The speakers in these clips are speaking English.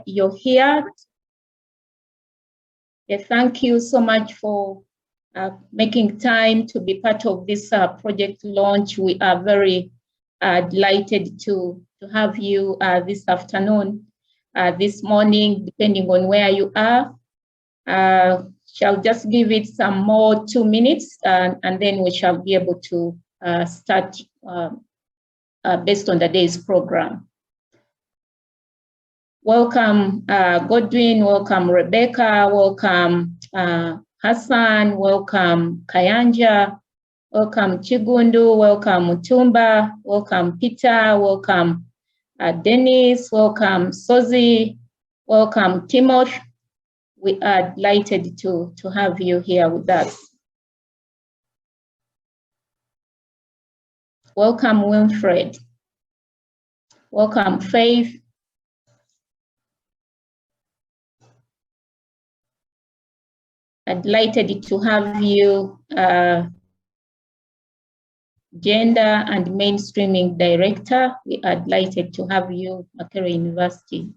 you're here. Thank you so much for making time to be part of this project launch. We are very delighted to have you this afternoon, this morning, depending on where you are. Shall just give it some more 2 minutes, and then we shall be able to start based on the day's program. Welcome, Godwin, welcome, Rebecca, welcome, Hassan, welcome, Kayanja, welcome, Chigundu, welcome, Mutumba, welcome, Peter, welcome, Dennis, welcome, Sozi, welcome, Timothy. We are delighted to have you here with us. Welcome, Winfred. Welcome, Faith. I'm delighted to have you, Gender and Mainstreaming Director. We are delighted to have you, Makerere University.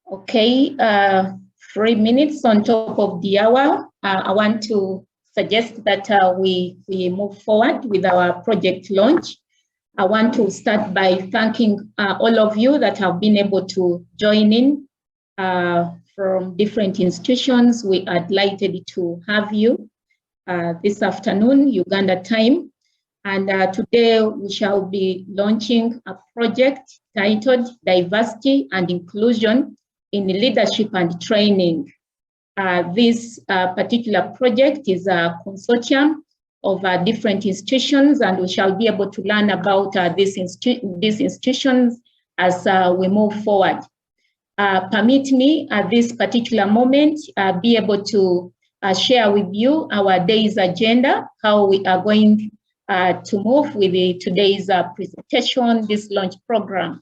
Okay, 3 minutes on top of the hour. I want to suggest that we move forward with our project launch. I want to start by thanking all of you that have been able to join in from different institutions. We are delighted to have you this afternoon, Uganda time. And today we shall be launching a project titled Diversity and Inclusion in Leadership and Training. This particular project is a consortium of different institutions, and we shall be able to learn about these institutions as we move forward. Permit me at this particular moment be able to share with you our day's agenda, how we are going to move with today's presentation, this launch program.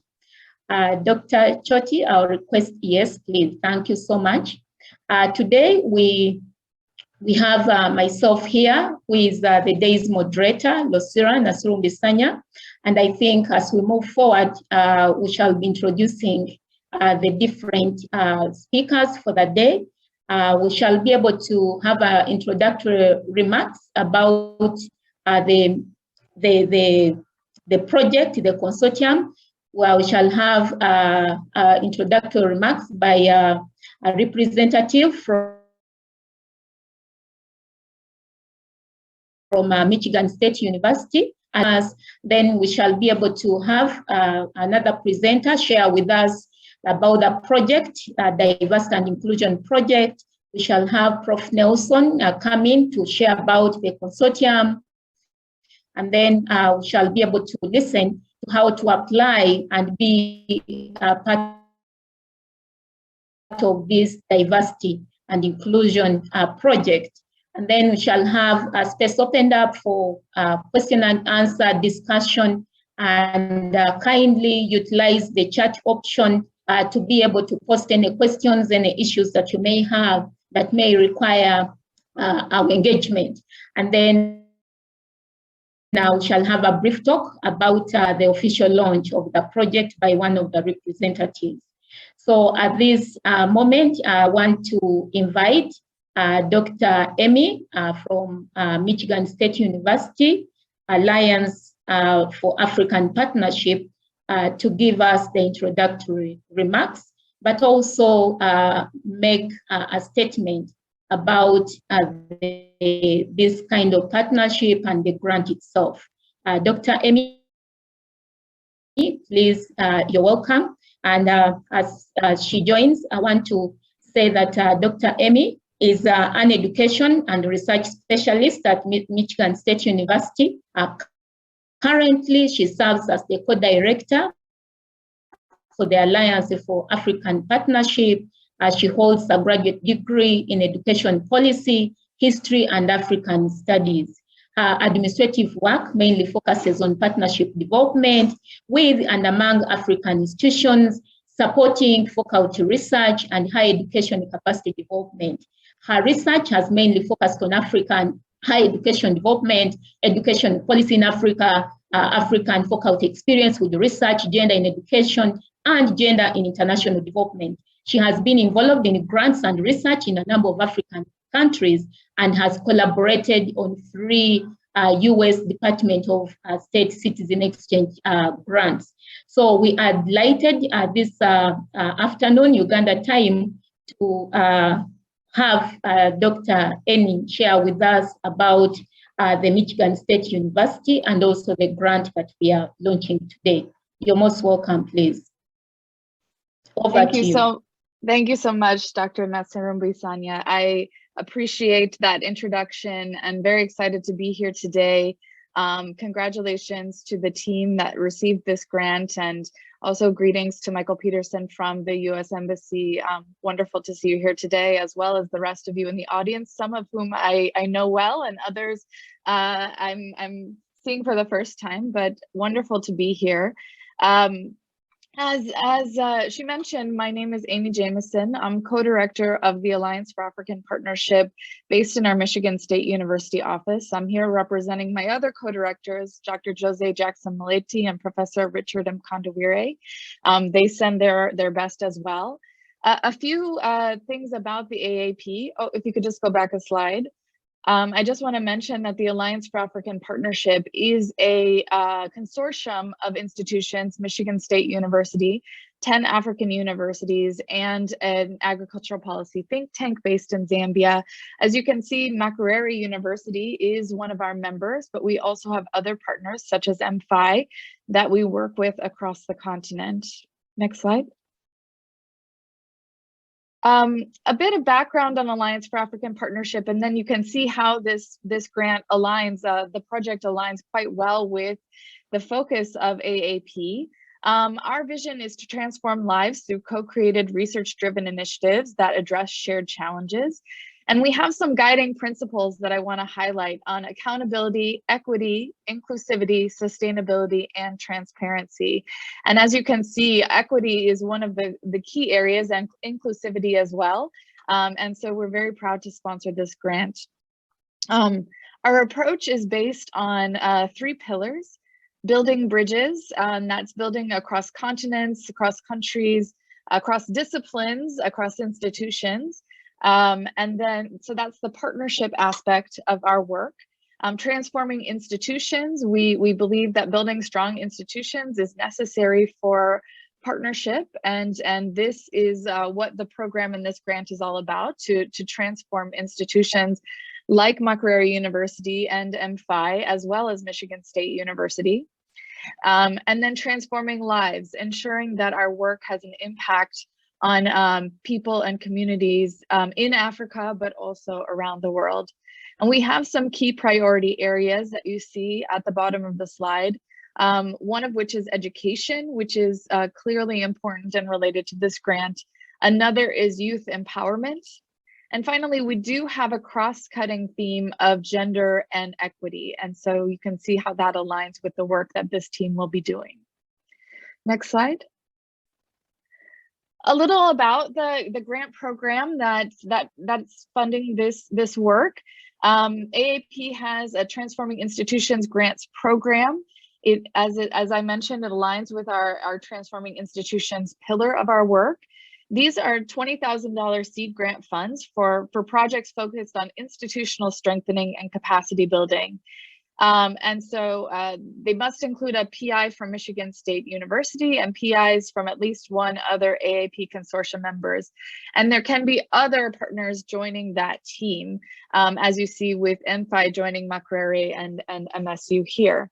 Dr. Choti, I'll request, yes, please. Thank you so much. Today, we have myself here, who is the day's moderator, Losira Nasirumbisanya. And I think as we move forward, we shall be introducing the different speakers for the day. We shall be able to have introductory remarks about the project, the consortium, where we shall have introductory remarks by a representative from Michigan State University. And then we shall be able to have another presenter share with us about the project, Diversity and Inclusion Project. We shall have Prof. Nelson come in to share about the consortium. And then we shall be able to listen to how to apply and be part of this diversity and inclusion project. And then we shall have a space opened up for question and answer discussion, and kindly utilize the chat option to be able to post any questions, any issues that you may have that may require our engagement. And then now we shall have a brief talk about the official launch of the project by one of the representatives. So at this moment, I want to invite Dr. Emmy from Michigan State University, Alliance for African Partnership, to give us the introductory remarks, but also make a statement about this kind of partnership and the grant itself. Dr. Emmy, please, you're welcome. And as she joins, I want to say that Dr. Emmy is an education and research specialist at Michigan State University. Currently, she serves as the co-director for the Alliance for African Partnership. She holds a graduate degree in education policy, history, and African studies. Her administrative work mainly focuses on partnership development with and among African institutions, supporting faculty research and higher education capacity development. Her research has mainly focused on African higher education development, education policy in Africa, African faculty experience with research, gender in education, and gender in international development. She has been involved in grants and research in a number of African countries and has collaborated on 3 US Department of State Citizen Exchange grants. So we are delighted this afternoon, Uganda time, to have Dr. Enning share with us about the Michigan State University and also the grant that we are launching today. You're most welcome, please. Over to you. Thank you so much, Dr. Masarumbu-Sanya. I appreciate that introduction and very excited to be here today. Congratulations to the team that received this grant, and also greetings to Michael Peterson from the US Embassy. Wonderful to see you here today, as well as the rest of you in the audience, some of whom I know well, and others I'm seeing for the first time, but wonderful to be here. As she mentioned, my name is Amy Jameson. I'm co-director of the Alliance for African Partnership based in our Michigan State University office. I'm here representing my other co-directors, Dr. Jose Jackson Maleti and Professor Richard Mkandawire. They send their best as well. A few things about the AAP. Oh, if you could just go back a slide. I just want to mention that the Alliance for African Partnership is a consortium of institutions, Michigan State University, 10 African universities, and an agricultural policy think tank based in Zambia. As you can see, Makerere University is one of our members, but we also have other partners such as MFAI that we work with across the continent. Next slide. A bit of background on Alliance for African Partnership, and then you can see how this grant aligns, the project aligns quite well with the focus of AAP. Our vision is to transform lives through co-created research-driven initiatives that address shared challenges. And we have some guiding principles that I want to highlight on accountability, equity, inclusivity, sustainability, and transparency. And as you can see, equity is one of the key areas, and inclusivity as well. And so we're very proud to sponsor this grant. Our approach is based on 3 pillars: building bridges, that's building across continents, across countries, across disciplines, across institutions. And then, so that's the partnership aspect of our work. Transforming institutions, we believe that building strong institutions is necessary for partnership, and this is what the program in this grant is all about, to transform institutions like Makerere University and MFAI, as well as Michigan State University. And then transforming lives, ensuring that our work has an impact on people and communities in Africa, but also around the world. And we have some key priority areas that you see at the bottom of the slide. One of which is education, which is clearly important and related to this grant. Another is youth empowerment. And finally, we do have a cross-cutting theme of gender and equity. And so you can see how that aligns with the work that this team will be doing. Next slide. A little about the grant program that's funding this work. AAP has a Transforming Institutions Grants program. As I mentioned, it aligns with our Transforming Institutions pillar of our work. These are $20,000 seed grant funds for projects focused on institutional strengthening and capacity building. And so they must include a PI from Michigan State University and PIs from at least one other AAP consortium members. And there can be other partners joining that team, as you see with MFAI joining Makerere and MSU here.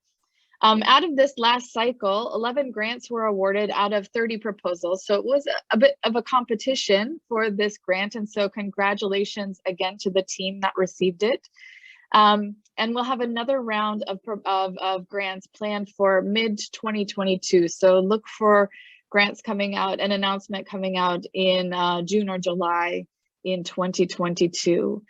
Out of this last cycle, 11 grants were awarded out of 30 proposals. So it was a bit of a competition for this grant. And so congratulations again to the team that received it. And we'll have another round of grants planned for mid-2022. So look for grants coming out, an announcement coming out in June or July in 2022.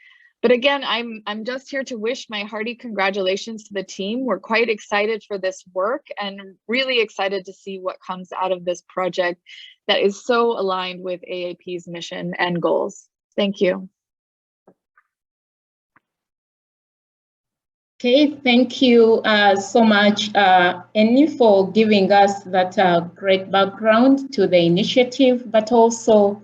But again, I'm just here to wish my hearty congratulations to the team. We're quite excited for this work and really excited to see what comes out of this project that is so aligned with AAP's mission and goals. Thank you. Okay, thank you so much, Annie, for giving us that great background to the initiative, but also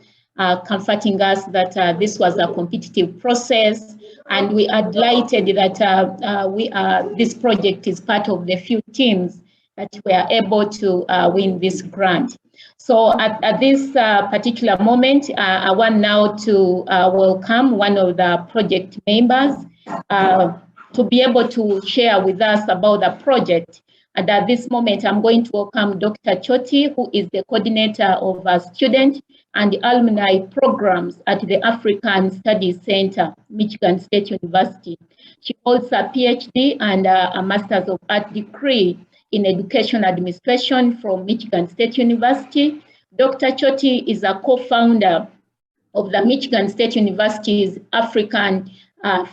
comforting us that this was a competitive process, and we are delighted that this project is part of the few teams that were able to win this grant. So at this particular moment, I want now to welcome one of the project members to be able to share with us about the project. And at this moment, I'm going to welcome Dr. Choti, who is the coordinator of student and alumni programs at the African Studies Center, Michigan State University. She holds a PhD and a Master's of Art degree in Education Administration from Michigan State University. Dr. Choti is a co-founder of the Michigan State University's African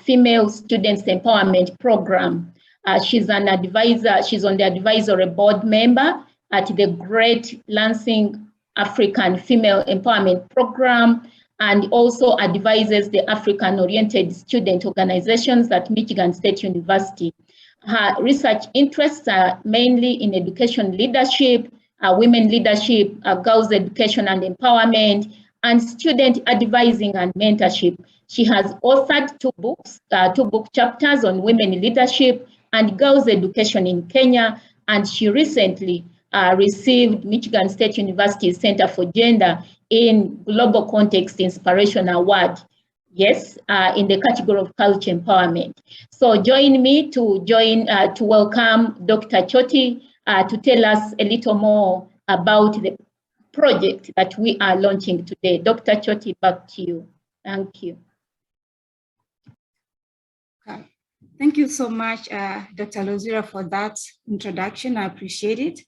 Female Students Empowerment Program. She's an advisor, she's on the advisory board member at the Great Lansing African Female Empowerment Program, and also advises the African-oriented student organizations at Michigan State University. Her research interests are mainly in education leadership, women leadership, girls education and empowerment, and student advising and mentorship. She has authored two book chapters on women leadership and girls education in Kenya, and she recently received Michigan State University Center for Gender in Global Context Inspiration Award, yes, in the category of culture empowerment. So join me to welcome Dr. Choti to tell us a little more about the project that we are launching today. Dr. Choti, back to you. Thank you. Okay. Thank you so much, Dr. Lozira, for that introduction. I appreciate it.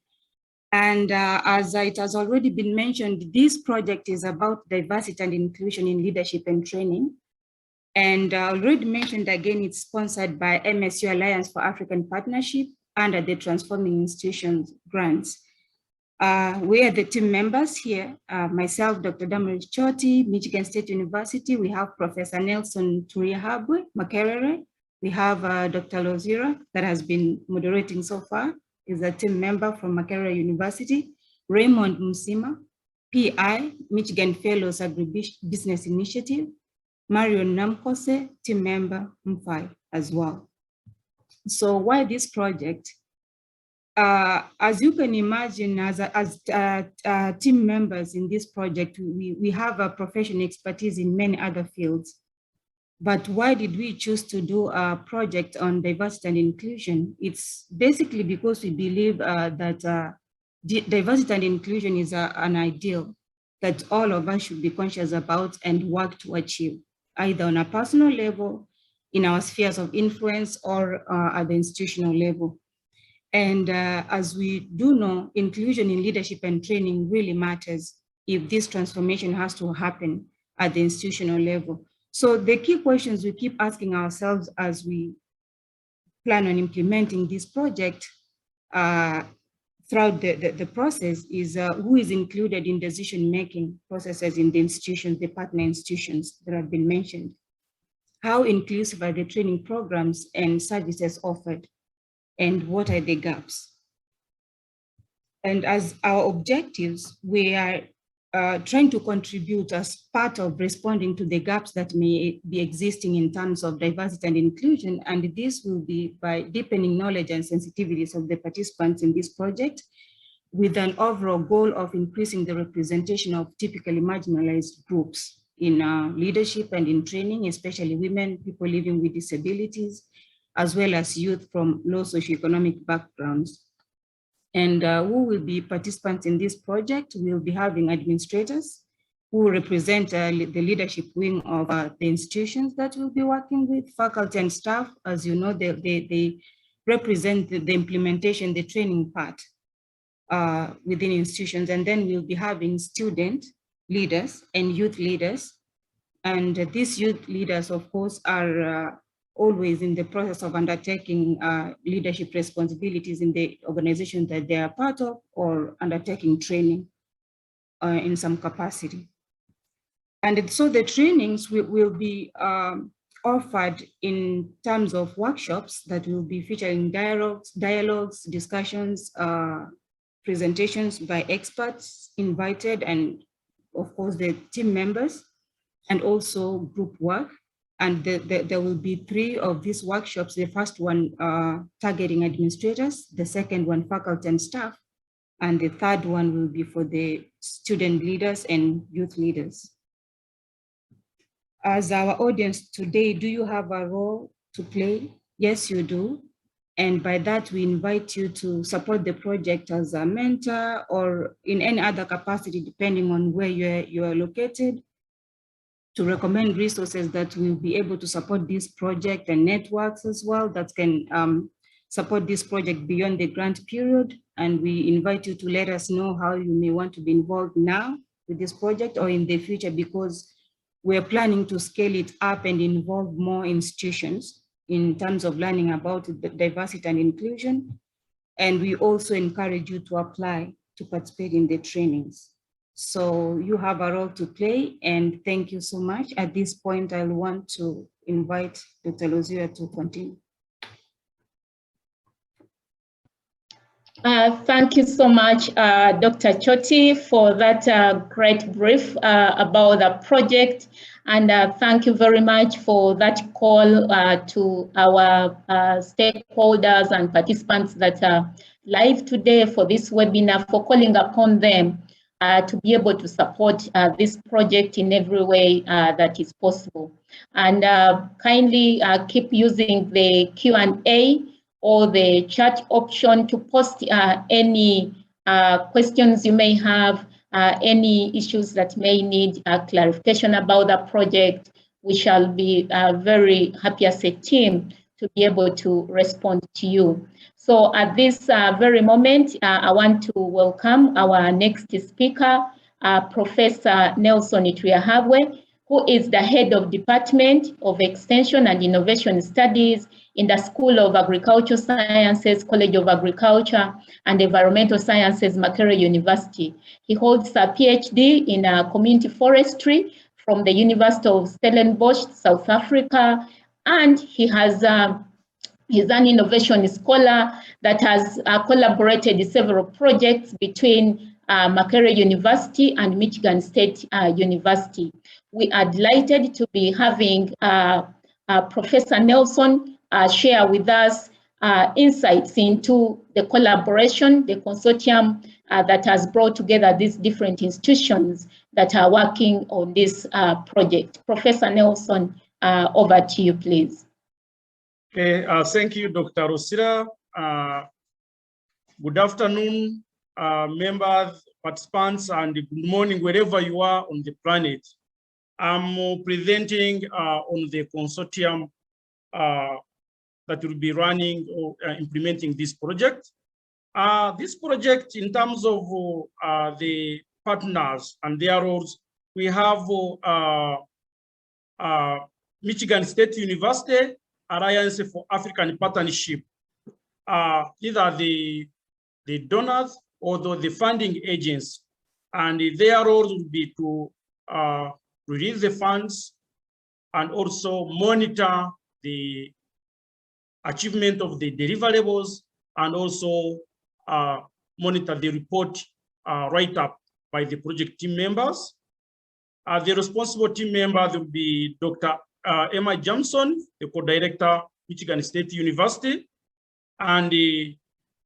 And as it has already been mentioned, this project is about diversity and inclusion in leadership and training. And already mentioned again, it's sponsored by MSU Alliance for African Partnership under the Transforming Institutions grants. We are the team members here, myself, Dr. Damaris Choti, Michigan State University. We have Professor Nelson Turiahabwe, Makerere. We have Dr. Lozira that has been moderating so far, is a team member from Makerere University. Raymond Musima, PI, Michigan Fellows Agribusiness Initiative. Marion Namkose, team member, MFAI as well. So why this project? As you can imagine, as team members in this project, we have a professional expertise in many other fields. But why did we choose to do a project on diversity and inclusion? It's basically because we believe that diversity and inclusion is an ideal that all of us should be conscious about and work to achieve, either on a personal level, in our spheres of influence, or at the institutional level. And as we do know, inclusion in leadership and training really matters if this transformation has to happen at the institutional level. So the key questions we keep asking ourselves as we plan on implementing this project throughout the process is who is included in decision-making processes in the institutions, the partner institutions that have been mentioned. How inclusive are the training programs and services offered? And what are the gaps? And as our objectives, we are trying to contribute as part of responding to the gaps that may be existing in terms of diversity and inclusion. And this will be by deepening knowledge and sensitivities of the participants in this project, with an overall goal of increasing the representation of typically marginalized groups in leadership and in training, especially women, people living with disabilities, as well as youth from low socioeconomic backgrounds. And who will be participants in this project? We'll be having administrators who represent the leadership wing of the institutions that we'll be working with, faculty and staff. As you know, they represent the implementation, the training part. within institutions. And then we'll be having student leaders and youth leaders. And these youth leaders, of course, are always in the process of undertaking leadership responsibilities in the organization that they are part of, or undertaking training in some capacity. And so the trainings will be offered in terms of workshops that will be featuring dialogues, discussions, presentations by experts invited, and of course the team members, and also group work. And there will be 3 of these workshops. The first one targeting administrators, the second one faculty and staff, and the third one will be for the student leaders and youth leaders. As our audience today, do you have a role to play? Yes, you do. And by that, we invite you to support the project as a mentor or in any other capacity, depending on where you are located, to recommend resources that will be able to support this project, and networks as well that can support this project beyond the grant period. And we invite you to let us know how you may want to be involved now with this project or in the future, because we're planning to scale it up and involve more institutions in terms of learning about diversity and inclusion. And we also encourage you to apply to participate in the trainings. So you have a role to play, and thank you so much. At this point, I'll want to invite Dr. Lozira to continue. Thank you so much, Dr. Choti, for that great brief about the project. And thank you very much for that call to our stakeholders and participants that are live today for this webinar, for calling upon them to be able to support this project in every way that is possible. And kindly keep using the Q&A or the chat option to post any questions you may have, any issues that may need clarification about the project. We shall be very happy as a team to be able to respond to you. So at this very moment, I want to welcome our next speaker, Professor Nelson Ituyahabwe, who is the head of Department of Extension and Innovation Studies in the School of Agricultural Sciences, College of Agriculture and Environmental Sciences, Makerere University. He holds a PhD in community forestry from the University of Stellenbosch, South Africa, and he's an innovation scholar that has collaborated in several projects between Makerere University and Michigan State University. We are delighted to be having Professor Nelson share with us insights into the collaboration, the consortium that has brought together these different institutions that are working on this project. Professor Nelson, over to you, please. Okay, thank you, Dr. Rosira. Good afternoon, members, participants, and good morning, wherever you are on the planet. I'm presenting on the consortium that will be running or implementing this project. This project, in terms of the partners and their roles, we have Michigan State University, Alliance for African Partnership. These are the donors or the funding agents, and their role will be to release the funds and also monitor the achievement of the deliverables, and also monitor the report write-up by the project team members. The responsible team members will be Dr. Emma Johnson, the co-director, Michigan State University, and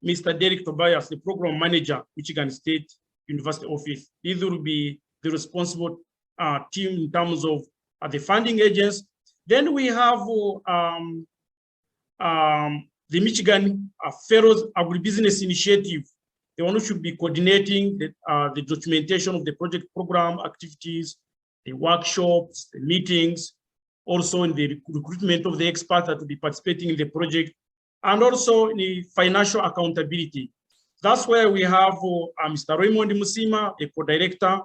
Mr. Derek Tobias, the program manager, Michigan State University Office. These will be the responsible team in terms of the funding agents. Then we have the Michigan Fellows Agribusiness Initiative, the one who should be coordinating the documentation of the project program activities, the workshops, the meetings, also in the recruitment of the experts that will be participating in the project, and also in the financial accountability. That's where we have Mr. Raymond Musima, the co-director,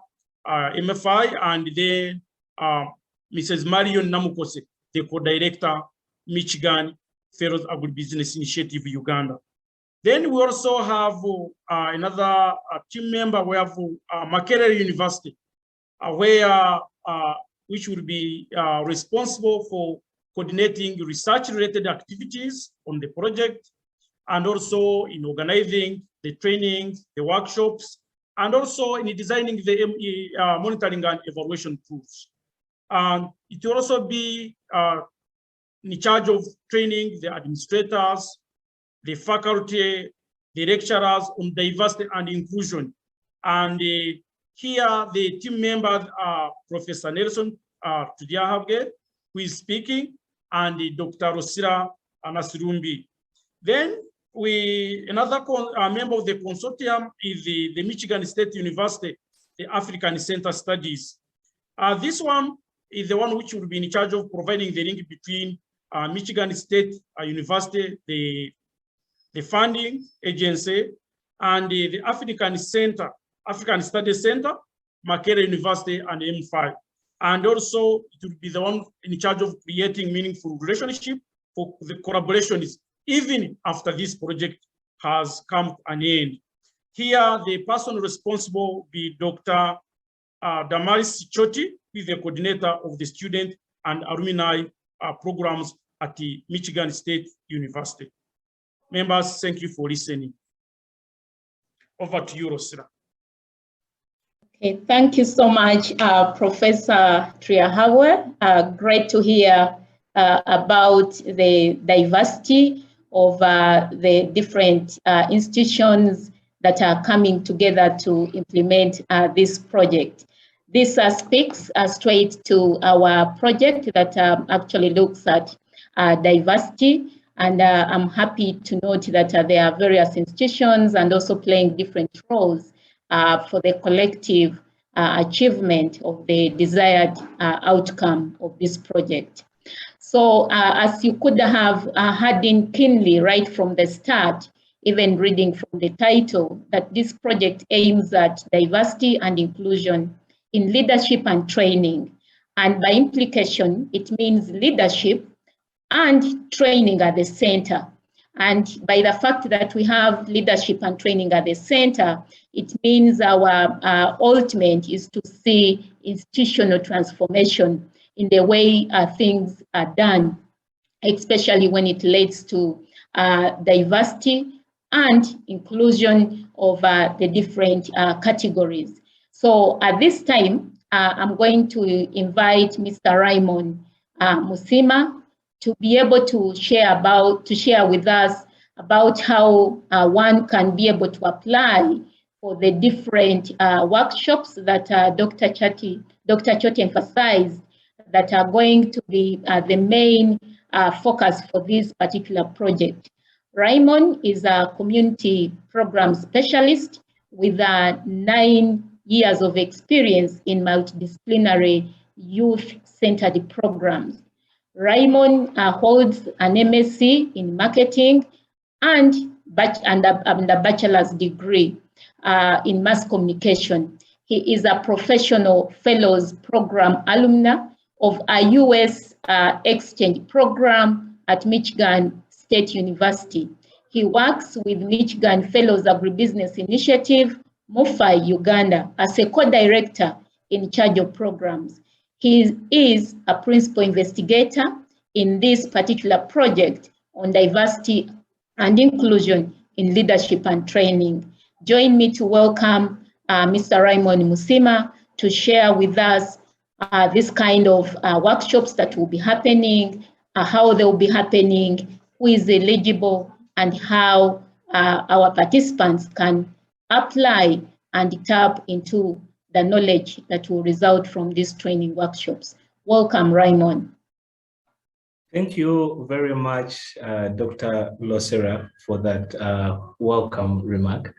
MFAI, and then Mrs. Marion Namukose, the co-director, Michigan Fellows Agribusiness Initiative, Uganda. Then we also have another team member. We have Makerere University, which will be responsible for coordinating research-related activities on the project, and also in organizing the trainings, the workshops, and also in designing the monitoring and evaluation tools. And it will also be in charge of training the administrators, the faculty, the lecturers on diversity and inclusion. And here the team members are Professor Nelson Tudiahabge, who is speaking, and Dr. Rosira Anasirumbi. Then another member of the consortium is the Michigan State University, the African Center Studies. This one is the one which will be in charge of providing the link between Michigan State University, the funding agency, and the African Studies Center, Makerere University, and MFAI. And also it will be the one in charge of creating meaningful relationship for the collaborations, even after this project has come to an end. Here, the person responsible will be Dr. Damaris Choti, who is the coordinator of the student and alumni programs at the Michigan State University. Members, thank you for listening. Over to you, Rosira. Okay, thank you so much, Professor Triahawe. Great to hear about the diversity of the different institutions that are coming together to implement this project. This speaks straight to our project that actually looks at diversity. And I'm happy to note that there are various institutions and also playing different roles for the collective achievement of the desired outcome of this project. So as you could have heard in keenly right from the start, even reading from the title, that this project aims at diversity and inclusion in leadership and training. And by implication, it means leadership and training at the center. And by the fact that we have leadership and training at the center, it means our ultimate is to see institutional transformation in the way things are done, especially when it relates to diversity and inclusion of the different categories. So at this time, I'm going to invite Mr. Raymond Musima to be able to share with us about how one can be able to apply for the different workshops that Dr. Choti emphasized that are going to be the main focus for this particular project. Raymond is a community program specialist with 9 years of experience in multidisciplinary youth-centered programs. Raymond holds an MSc in marketing and a bachelor's degree in mass communication. He is a professional fellows program alumna of a US exchange program at Michigan State University. He works with Michigan Fellows Agribusiness Initiative, MFAI, Uganda, as a co-director in charge of programs. He is a principal investigator in this particular project on diversity and inclusion in leadership and training. Join me to welcome Mr. Raymond Musima to share with us this kind of workshops that will be happening, how they will be happening, who is eligible, and how our participants can apply and tap into the knowledge that will result from these training workshops. Welcome, Raymond. Thank you very much, Dr. Losera, for that welcome remark.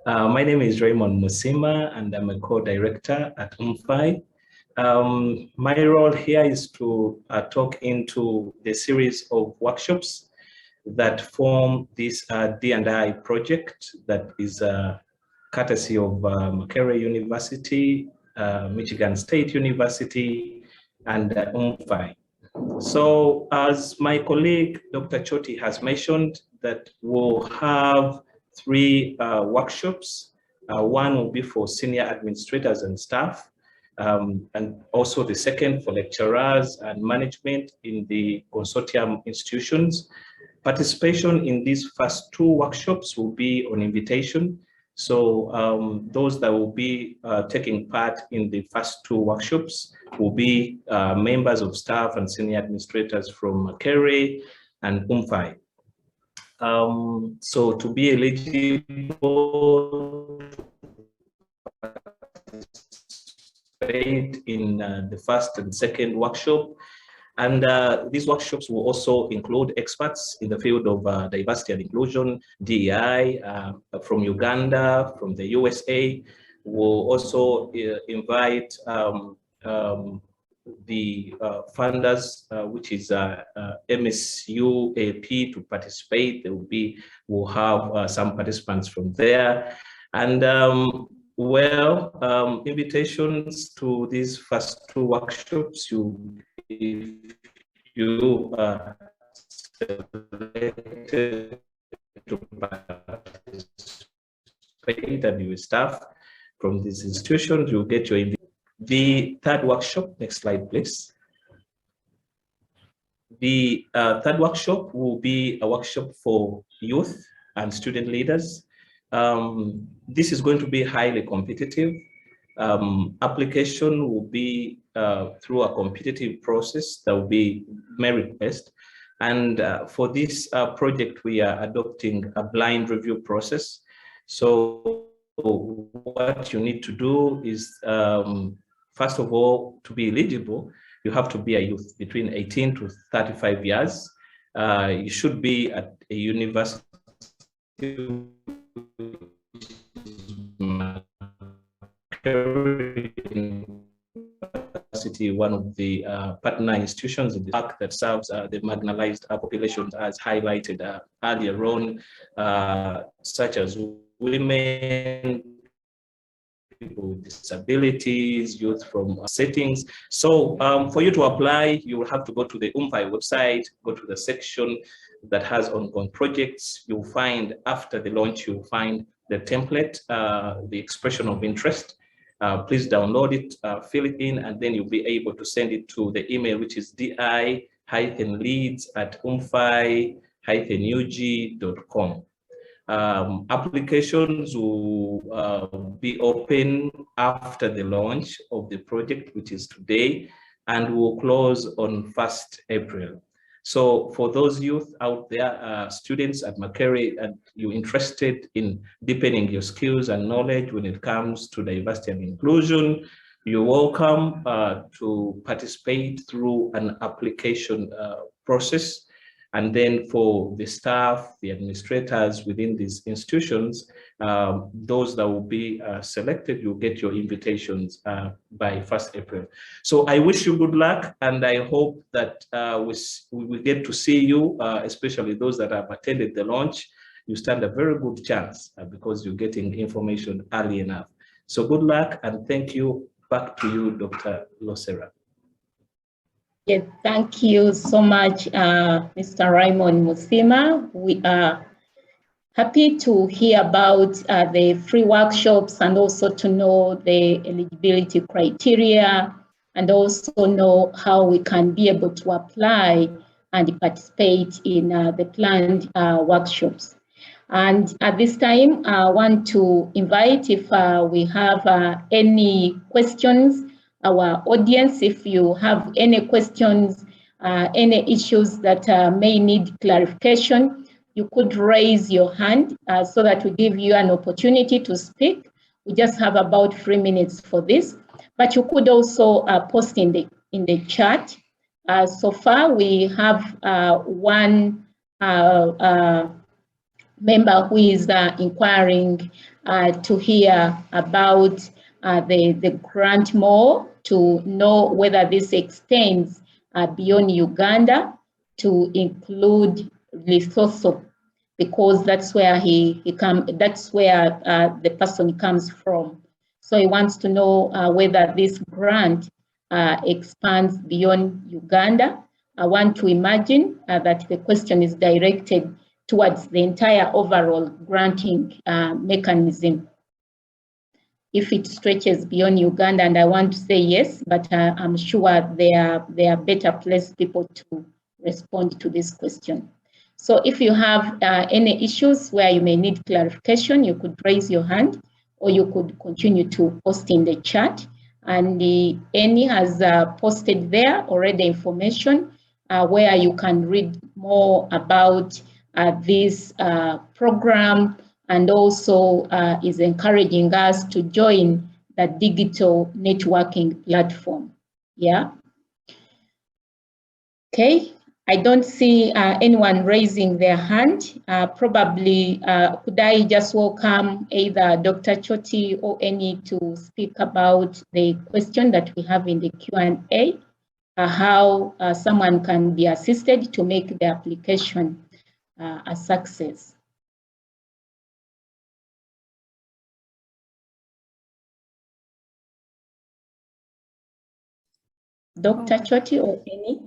My name is Raymond Musima, and I'm a co-director at MFAI. My role here is to talk into the series of workshops that form this D&I project that is courtesy of Makerere University, Michigan State University, and MFAI. So as my colleague, Dr. Choti has mentioned, that we'll have 3 workshops. One will be for senior administrators and staff, and also the second for lecturers and management in the consortium institutions. Participation in these first 2 workshops will be on invitation. So those that will be taking part in the first 2 workshops will be members of staff and senior administrators from Makerere and MFAI. So to be eligible in the first and second workshop, and these workshops will also include experts in the field of diversity and inclusion, DEI, from Uganda, from the USA. We'll also invite the funders, which is MSUAP, to participate. We'll have some participants from there. And invitations to these first 2 workshops, if you are selected to participate and you staff from these institutions, you'll get your invitation. The third workshop, next slide, please. The third workshop will be a workshop for youth and student leaders. This is going to be highly competitive. Application will be through a competitive process that will be merit-based. And for this project, we are adopting a blind review process. So what you need to do is, first of all, to be eligible, you have to be a youth between 18 to 35 years. You should be at a university, one of the partner institutions in the park that serves the marginalized populations, as highlighted earlier on, such as women, people with disabilities, youth from settings. So for you to apply, you will have to go to the MFAI website, go to the section that has ongoing projects. You'll find, after the launch, you'll find the template, the expression of interest. Please download it, fill it in, and then you'll be able to send it to the email, which is di-leads@mfai-ug.com. Applications will be open after the launch of the project, which is today, and will close on 1st April. So for those youth out there, students at Makerere, and you're interested in deepening your skills and knowledge when it comes to diversity and inclusion, you're welcome to participate through an application process. And then for the staff, the administrators within these institutions, those that will be selected, you'll get your invitations by 1st April. So I wish you good luck, and I hope that we will get to see you, especially those that have attended the launch. You stand a very good chance because you're getting information early enough. So good luck, and thank you. Back to you, Dr. Losera. Yes, thank you so much, Mr. Raymond Musima. We are happy to hear about the free workshops, and also to know the eligibility criteria, and also know how we can be able to apply and participate in the planned workshops. And at this time, I want to invite, if we have any questions, our audience, if you have any questions, any issues that may need clarification, you could raise your hand so that we give you an opportunity to speak. We just have about 3 minutes for this, but you could also post in the chat. So far, we have one member who is inquiring to hear about the grant more, to know whether this extends beyond Uganda to include Lesotho, because that's where the person comes from. So he wants to know whether this grant expands beyond Uganda. I want to imagine that the question is directed towards the entire overall granting mechanism. If it stretches beyond Uganda, and I want to say yes, but I'm sure there are better placed people to respond to this question. So if you have any issues where you may need clarification, you could raise your hand, or you could continue to post in the chat. And Annie has posted there already information where you can read more about this program, and also is encouraging us to join the digital networking platform. Yeah. Okay. I don't see anyone raising their hand. Probably, could I just welcome either Dr. Choti or Annie to speak about the question that we have in the Q&A, how someone can be assisted to make the application a success. Dr. Choti or Annie?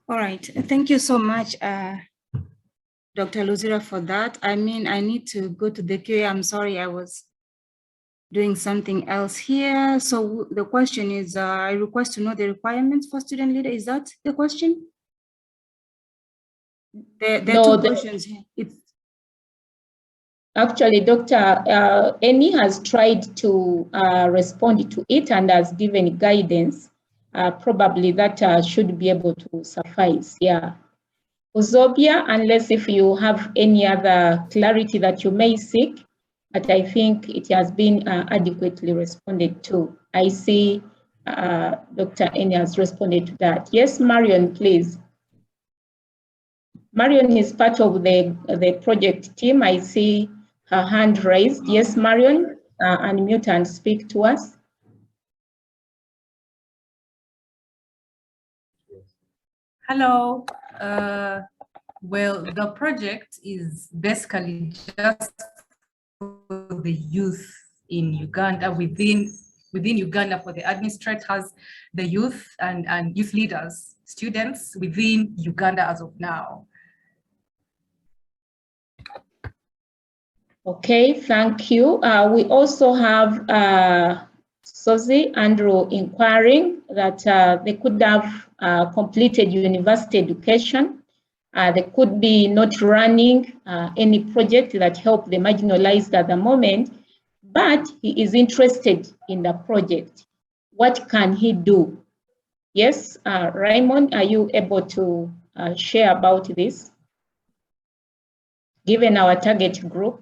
All right, thank you so much, Dr. Luzira, for that. I mean, I need to go to the QA. I'm sorry, I was doing something else here. So the question is, I request to know the requirements for student leader. Is that the question? There are two questions here. Actually, Dr. Annie has tried to respond to it and has given guidance. Probably that should be able to suffice, yeah. Uzobia, unless if you have any other clarity that you may seek, but I think it has been adequately responded to. I see Dr. Annie has responded to that. Yes, Marion, please. Marion is part of the project team. I see her hand raised. Yes, Marion, unmute and speak to us. Hello. Well, the project is basically just for the youth in Uganda, within Uganda, for the administrators, the youth and youth leaders, students within Uganda as of now. Okay, thank you. We also have Sozi Andrew inquiring that they could have completed university education. They could be not running any project that help the marginalized at the moment, but he is interested in the project. What can he do? Yes, Raymond, are you able to share about this, given our target group?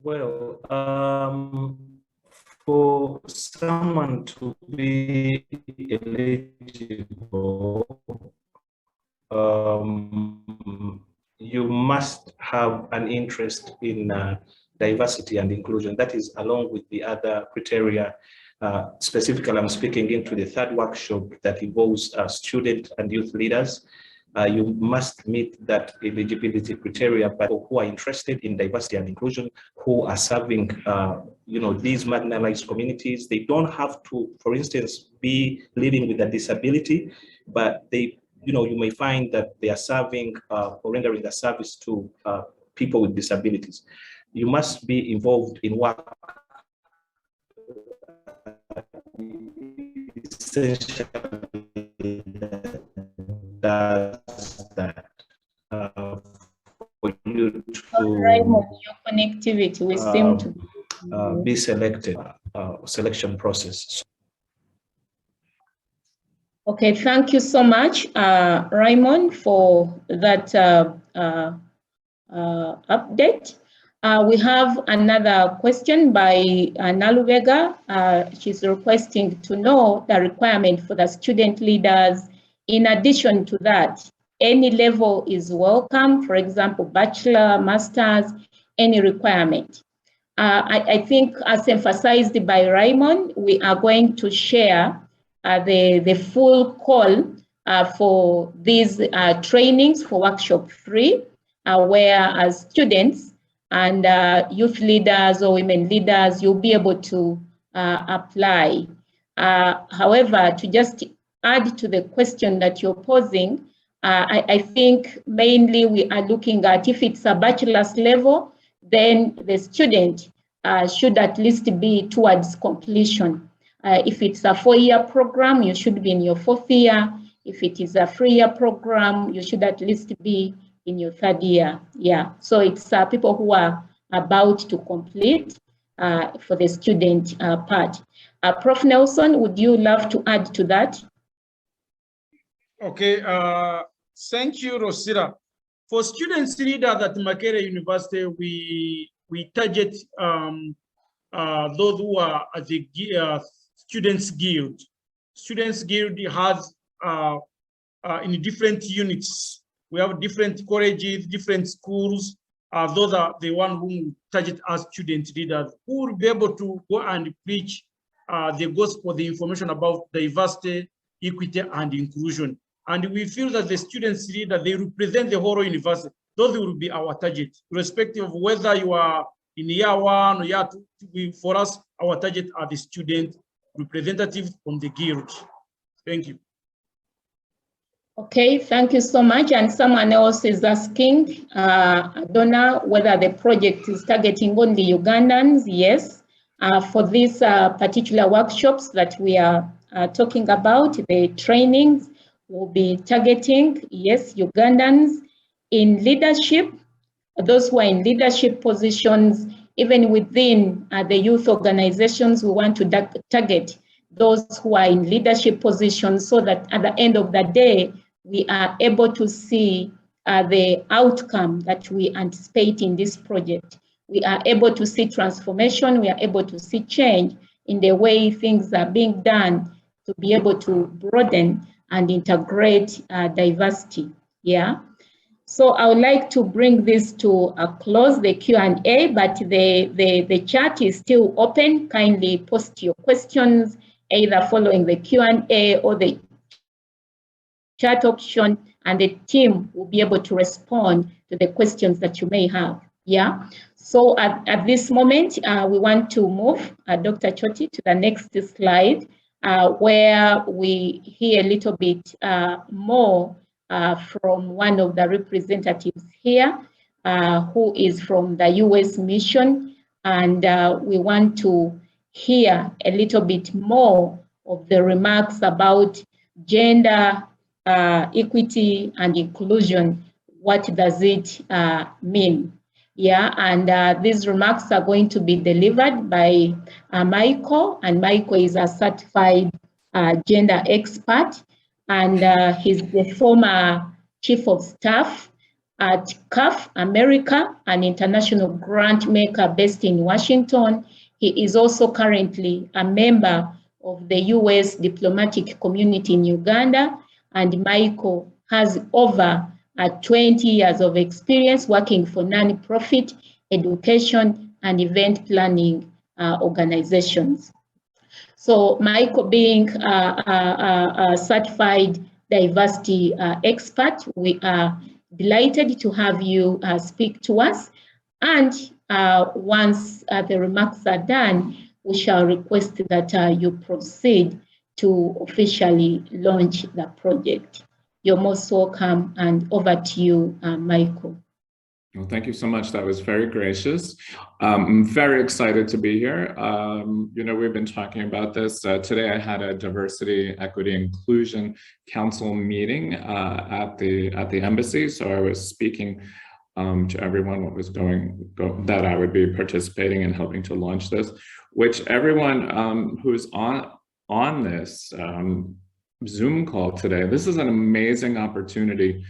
Well, for someone to be eligible, you must have an interest in diversity and inclusion. That is along with the other criteria. Specifically, I'm speaking into the third workshop that involves student and youth leaders. You must meet that eligibility criteria, but who are interested in diversity and inclusion, who are serving, these marginalized communities. They don't have to, for instance, be living with a disability, but they, you may find that they are serving or rendering a service to people with disabilities. You must be involved in work essentially does that for you to Raymond, your connectivity, we seem to be selected, selection process. Okay, thank you so much, Raymond, for that update. We have another question by Naluvega. She's requesting to know the requirement for the student leaders. In addition to that, any level is welcome, for example, bachelor, master's, any requirement. I think, as emphasized by Raymond, we are going to share the full call for these trainings for workshop 3, where as students and youth leaders or women leaders, you'll be able to apply. However, to just add to the question that you're posing, I think mainly we are looking at if it's a bachelor's level, then the student should at least be towards completion. If it's a 4-year program, you should be in your 4th year. If it is a 3-year program, you should at least be in your 3rd year. Yeah, so it's people who are about to complete for the student part. Prof. Nelson, would you love to add to that? Okay, thank you, Rosira. For students leaders at Makerere University, we target those who are at the Students Guild. Students Guild has in different units. We have different colleges, different schools. Those are the ones whom we target as student leaders who will be able to go and preach the gospel, the information about diversity, equity, and inclusion. And we feel that the students leader, they represent the whole university. Those will be our target, irrespective of whether you are in year 1 or year 2. For us, our target are the student representatives from the guild. Thank you. Okay, thank you so much. And someone else is asking, Donna, whether the project is targeting only Ugandans. Yes, for these particular workshops that we are talking about, the trainings will be targeting, yes, Ugandans in leadership, those who are in leadership positions, even within the youth organizations. We want to target those who are in leadership positions so that at the end of the day, we are able to see the outcome that we anticipate in this project. We are able to see transformation, we are able to see change in the way things are being done to be able to broaden and integrate diversity, yeah? So I would like to bring this to a close, the Q&A, but the chat is still open. Kindly post your questions, either following the Q&A or the chat option, and the team will be able to respond to the questions that you may have. Yeah. So at this moment, we want to move Dr. Choti to the next slide, where we hear a little bit more from one of the representatives here, who is from the US mission, and we want to hear a little bit more of the remarks about gender equity and inclusion. What does it mean? Yeah, and these remarks are going to be delivered by Michael, and Michael is a certified gender expert, and he's the former chief of staff at CAF America, an international grant maker based in Washington. He is also currently a member of the US diplomatic community in Uganda, and Michael has over 20 years of experience working for non-profit education and event planning organizations. So Michael, being a certified diversity expert, we are delighted to have you speak to us. And once the remarks are done, we shall request that you proceed to officially launch the project. You're most welcome, and over to you, Michael. Well, thank you so much. That was very gracious. I'm very excited to be here. You know, we've been talking about this. Today I had a Diversity, Equity, Inclusion Council meeting at the embassy. So I was speaking to everyone what was that I would be participating and helping to launch this, which everyone who's on this Zoom call today, this is an amazing opportunity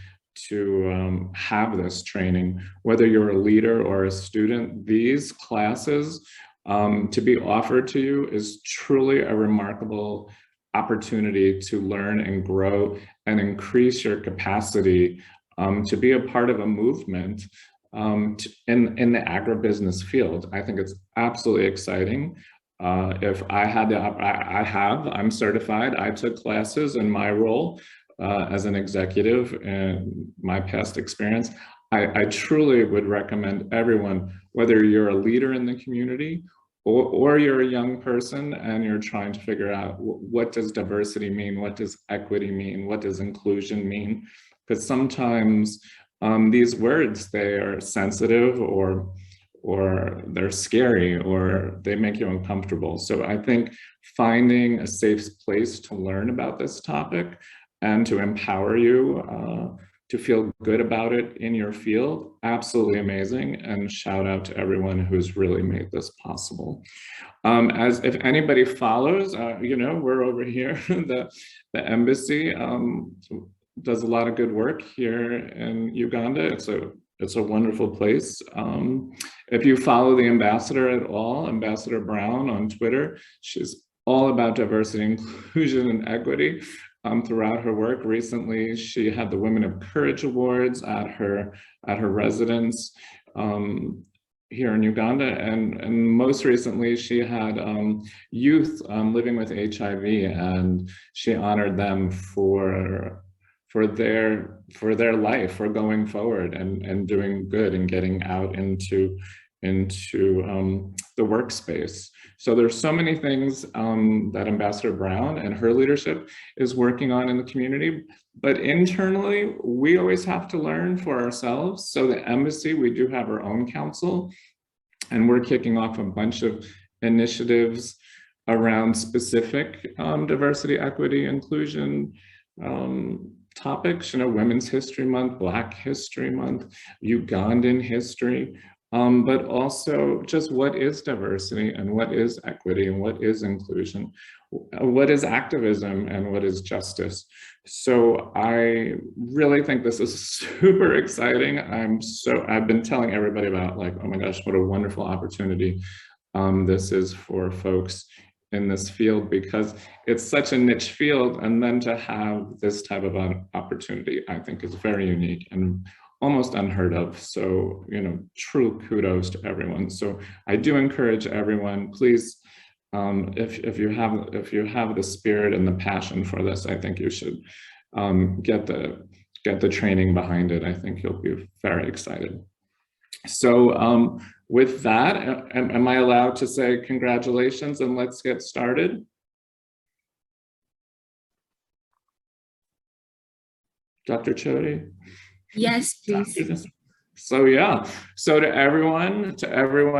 to have this training, whether you're a leader or a student. These classes to be offered to you is truly a remarkable opportunity to learn and grow and increase your capacity to be a part of a movement in the agribusiness field. I think it's absolutely exciting. If I had the, I'm certified. I took classes in my role as an executive in my past experience. I truly would recommend everyone, whether you're a leader in the community or you're a young person and you're trying to figure out what does diversity mean, what does equity mean, what does inclusion mean? Because sometimes these words, they are sensitive or they're scary or they make you uncomfortable. So I think finding a safe place to learn about this topic and to empower you to feel good about it in your field, absolutely amazing. And shout out to everyone who's really made this possible. As if anybody follows, you know, we're over here, the embassy does a lot of good work here in Uganda. It's a wonderful place. If you follow the ambassador at all, Ambassador Brown on Twitter, she's all about diversity, inclusion, and equity. Throughout her work. Recently, she had the Women of Courage Awards at her residence here in Uganda, and most recently she had youth living with HIV, and she honored them for their life, for going forward and doing good and getting out into the workspace. So there's so many things that Ambassador Brown and her leadership is working on in the community, but internally, we always have to learn for ourselves. So the embassy, we do have our own council, and we're kicking off a bunch of initiatives around specific diversity, equity, inclusion topics, you know, Women's History Month, Black History Month, Ugandan history, but also just what is diversity and what is equity and what is inclusion, what is activism and what is justice. So I really think this is super exciting. I've been telling everybody about, like, oh my gosh, what a wonderful opportunity this is for folks in this field, because it's such a niche field, and then to have this type of opportunity, I think is very unique and almost unheard of. So, you know, true kudos to everyone. So I do encourage everyone, please, if you have the spirit and the passion for this, I think you should get the training behind it. I think you'll be very excited. So with that, am I allowed to say congratulations and let's get started? Dr. Chody? Yes, please. So yeah, so to everyone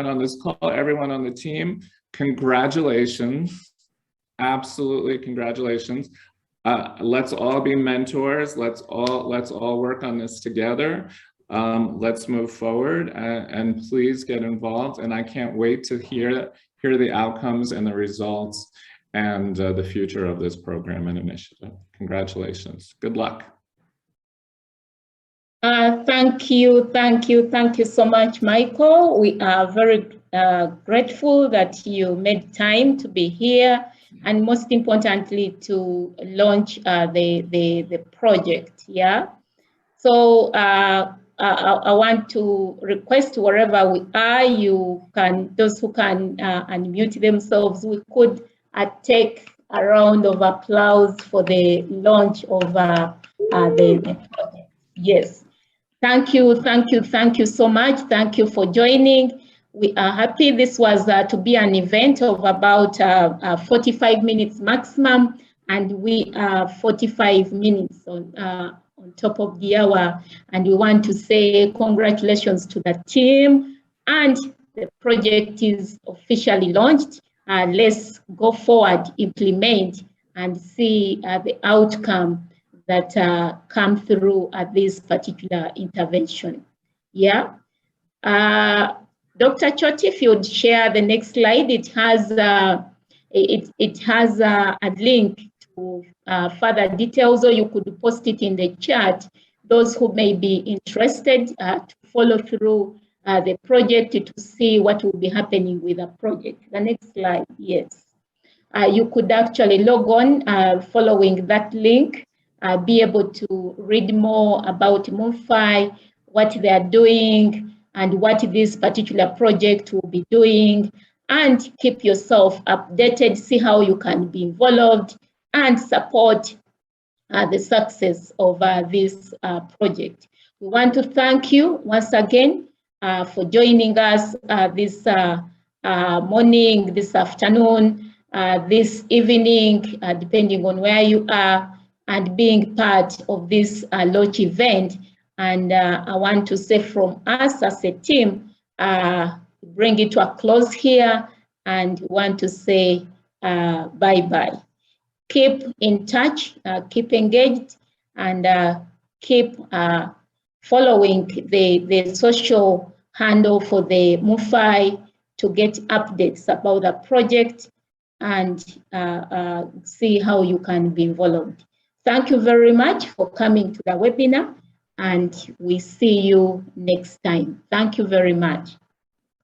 on this call, everyone on the team, congratulations, absolutely congratulations. Let's all be mentors. Let's all work on this together. Let's move forward and please get involved. And I can't wait to hear the outcomes and the results and the future of this program and initiative. Congratulations. Good luck. Thank you so much, Michael. We are very grateful that you made time to be here, and most importantly, to launch the project. Yeah. So I want to request, wherever we are, those who can unmute themselves, we could take a round of applause for the launch of the project. Yes. Thank you so much. Thank you for joining. We are happy. This was to be an event of about 45 minutes maximum, and we are 45 minutes on top of the hour. And we want to say congratulations to the team, and the project is officially launched. Let's go forward, implement, and see the outcome that come through at this particular intervention. Yeah. Dr. Choti, if you would share the next slide, it has a link to further details, or you could post it in the chat. Those who may be interested to follow through the project to see what will be happening with the project. The next slide, yes. You could actually log on following that link. Be able to read more about MFAI, what they are doing, and what this particular project will be doing, and keep yourself updated, see how you can be involved and support the success of this project. We want to thank you once again for joining us this morning, this afternoon, this evening, depending on where you are, and being part of this launch event. And I want to say from us as a team, bring it to a close here and want to say bye-bye. Keep in touch, keep engaged, and keep following the social handle for the MFAI to get updates about the project and see how you can be involved. Thank you very much for coming to the webinar, and we see you next time. Thank you very much.